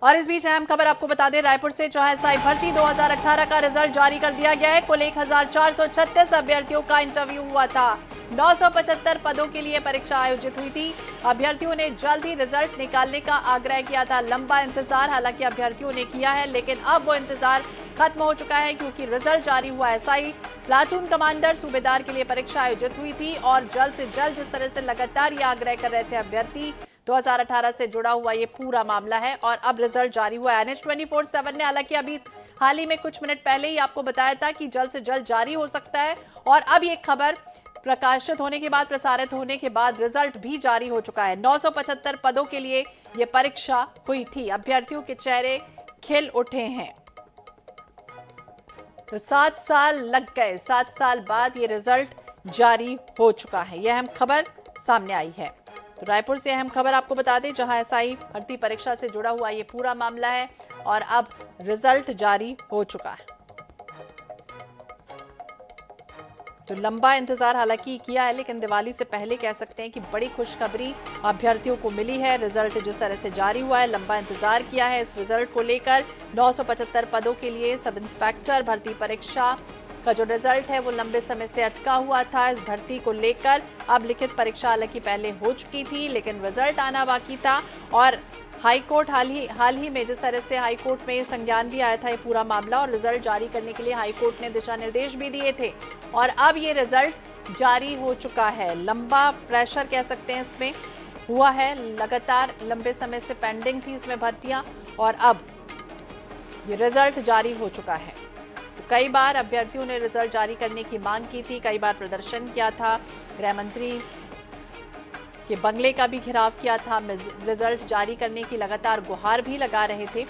और इस बीच अहम खबर आपको बता दें, रायपुर से जो है एसआई भर्ती 2018 का रिजल्ट जारी कर दिया गया है। कुल 1436 अभ्यर्थियों का इंटरव्यू हुआ था। 975 पदों के लिए परीक्षा आयोजित हुई थी। अभ्यर्थियों ने जल्द ही रिजल्ट निकालने का आग्रह किया था। लंबा इंतजार हालांकि अभ्यर्थियों ने किया है, लेकिन अब वो इंतजार खत्म हो चुका है क्योंकि रिजल्ट जारी हुआ। एसआई प्लाटून कमांडर सूबेदार के लिए परीक्षा आयोजित हुई थी और जल्द से जल्द जिस तरह से लगातार ये आग्रह कर रहे थे अभ्यर्थी, 2018 से जुड़ा हुआ ये पूरा मामला है और अब रिजल्ट जारी हुआ है। NH24/7 ने हालांकि अभी हाल ही में कुछ मिनट पहले ही आपको बताया था कि जल्द से जल्द जारी हो सकता है और अब ये खबर प्रकाशित होने के बाद, प्रसारित होने के बाद रिजल्ट भी जारी हो चुका है। 975 पदों के लिए ये परीक्षा हुई थी। अभ्यर्थियों के चेहरे खिल उठे हैं। तो 7 साल लग गए, 7 साल बाद ये रिजल्ट जारी हो चुका है। यह अहम खबर सामने आई है। तो रायपुर से अहम खबर आपको बता दें, जहां एसआई भर्ती परीक्षा से जुड़ा हुआ ये पूरा मामला है और अब रिजल्ट जारी हो चुका है। जो लंबा इंतजार हालांकि किया है, लेकिन दिवाली से पहले कह सकते हैं कि बड़ी खुशखबरी अभ्यर्थियों को मिली है। रिजल्ट जिस तरह से जारी हुआ है, लंबा इंतजार किया है इस रिजल्ट को लेकर। 975 पदों के लिए सब इंस्पेक्टर भर्ती परीक्षा का जो रिजल्ट है वो लंबे समय से अटका हुआ था। इस भर्ती को लेकर अब लिखित परीक्षा हालांकि पहले हो चुकी थी, लेकिन रिजल्ट आना बाकी था। और हाईकोर्ट हाल ही में जिस तरह से हाईकोर्ट में संज्ञान भी आया था ये पूरा मामला, और रिजल्ट जारी करने के लिए हाईकोर्ट ने दिशा निर्देश भी दिए थे और अब ये रिजल्ट जारी हो चुका है। लंबा प्रेशर कह सकते हैं इसमें हुआ है, लगातार लंबे समय से पेंडिंग थी इसमें भर्तियां और अब ये रिजल्ट जारी हो चुका है। तो कई बार अभ्यर्थियों ने रिजल्ट जारी करने की मांग की थी, कई बार प्रदर्शन किया था, गृह मंत्री के बंगले का भी घेराव किया था, रिजल्ट जारी करने की लगातार गुहार भी लगा रहे थे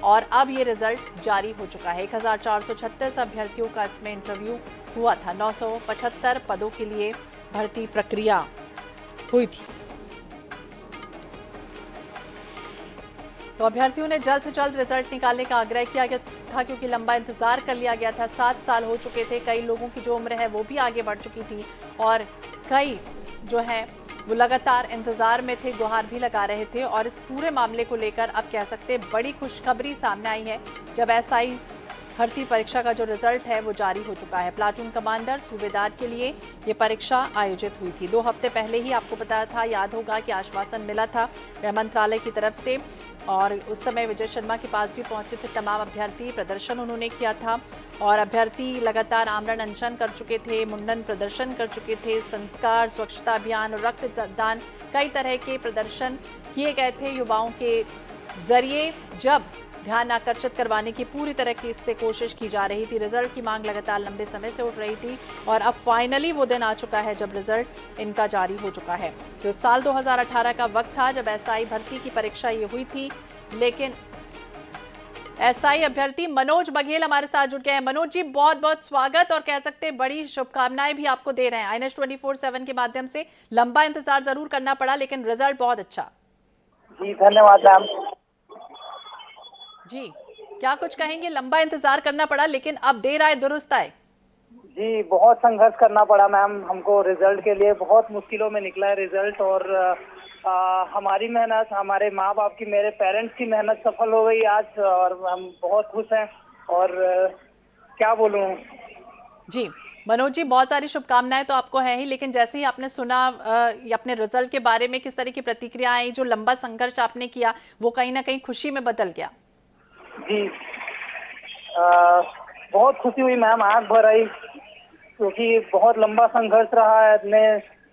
और अब ये रिजल्ट जारी हो चुका है। 1436 अभ्यर्थियों का इसमें इंटरव्यू हुआ था। 975 पदों के लिए भर्ती प्रक्रिया हुई थी। तो अभ्यर्थियों ने जल्द से जल्द रिजल्ट निकालने का आग्रह किया गया था क्योंकि लंबा इंतजार कर लिया गया था। 7 साल हो चुके थे, कई लोगों की जो उम्र है वो भी आगे बढ़ चुकी थी और कई जो है वो लगातार इंतजार में थे, गुहार भी लगा रहे थे। और इस पूरे मामले को लेकर अब कह सकते हैं बड़ी खुशखबरी सामने आई है जब एसआई भर्ती परीक्षा का जो रिजल्ट है वो जारी हो चुका है। प्लाटून कमांडर सूबेदार के लिए ये परीक्षा आयोजित हुई थी। 2 हफ्ते पहले ही आपको बताया था, याद होगा कि आश्वासन मिला था गृह मंत्रालय की तरफ से और उस समय विजय शर्मा के पास भी पहुंचे थे तमाम अभ्यर्थी, प्रदर्शन उन्होंने किया था और अभ्यर्थी लगातार आमरण अनशन कर चुके थे, मुंडन प्रदर्शन कर चुके थे, संस्कार, स्वच्छता अभियान, रक्तदान, कई तरह के प्रदर्शन किए गए थे युवाओं के जरिए। जब ध्यान आकर्षित करवाने की पूरी तरह से कोशिश की जा रही थी, रिजल्ट की मांग लगातार लंबे समय से उठ रही थी और अब फाइनली वो दिन आ चुका है जब रिजल्ट इनका जारी हो चुका है। जो साल 2018 का वक्त था जब एसआई भर्ती की परीक्षा ये हुई थी, लेकिन एसआई अभ्यर्थी मनोज बघेल हमारे साथ जुड़ गए हैं। मनोज जी, बहुत बहुत स्वागत और कह सकते हैं बड़ी शुभकामनाएं भी आपको दे रहे हैं। NH24/7 के माध्यम से लंबा इंतजार जरूर करना पड़ा, लेकिन रिजल्ट बहुत अच्छा। जी धन्यवाद मैम। जी, क्या कुछ कहेंगे? लंबा इंतजार करना पड़ा लेकिन अब देर आए दुरुस्त आए। जी बहुत संघर्ष करना पड़ा मैम हमको रिजल्ट के लिए, बहुत मुश्किलों में निकला है रिजल्ट और हमारी मेहनत, हमारे माँ बाप की, मेरे पेरेंट्स की मेहनत सफल हो गई आज और हम बहुत खुश हैं और क्या बोलूँ। जी मनोज जी, बहुत सारी शुभकामनाएं तो आपको है ही, लेकिन जैसे ही आपने सुना अपने रिजल्ट के बारे में किस तरह की प्रतिक्रिया आई, जो लंबा संघर्ष आपने किया वो कहीं ना कहीं खुशी में बदल गया? जी बहुत खुशी हुई मैम, आँख भर आई क्योंकि बहुत लंबा संघर्ष रहा है। इतने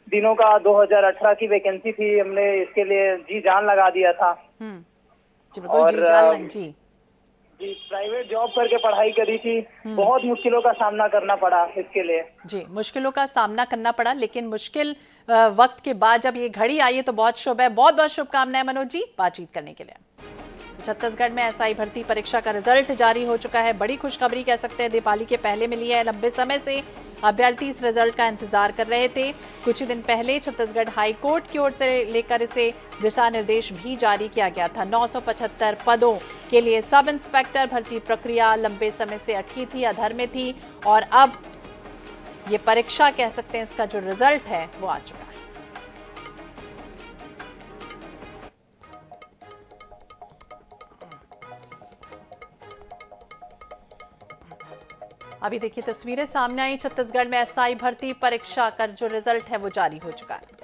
दिनों का 2018 की वैकेंसी थी, हमने इसके लिए जी जान लगा दिया था। जी बिल्कुल, जी जान। जी जी प्राइवेट जॉब करके पढ़ाई करी थी, बहुत मुश्किलों का सामना करना पड़ा इसके लिए। जी मुश्किलों का सामना करना पड़ा, लेकिन मुश्किल वक्त के बाद जब ये घड़ी आई है तो बहुत शुभ है। बहुत बहुत शुभकामनाएं मनोज जी बातचीत करने के लिए। छत्तीसगढ़ में एसआई भर्ती परीक्षा का रिजल्ट जारी हो चुका है। बड़ी खुशखबरी कह सकते हैं, दीपावली के पहले मिली है। लंबे समय से अभ्यर्थी इस रिजल्ट का इंतजार कर रहे थे। कुछ ही दिन पहले छत्तीसगढ़ हाईकोर्ट की ओर से लेकर इसे दिशा निर्देश भी जारी किया गया था। 975 पदों के लिए सब इंस्पेक्टर भर्ती प्रक्रिया लंबे समय से अटकी थी, अधर में थी और अब ये परीक्षा कह सकते हैं, इसका जो रिजल्ट है वो आ चुका है। अभी देखिए तस्वीरें सामने आई, छत्तीसगढ़ में एसआई भर्ती परीक्षा का जो रिजल्ट है वो जारी हो चुका है।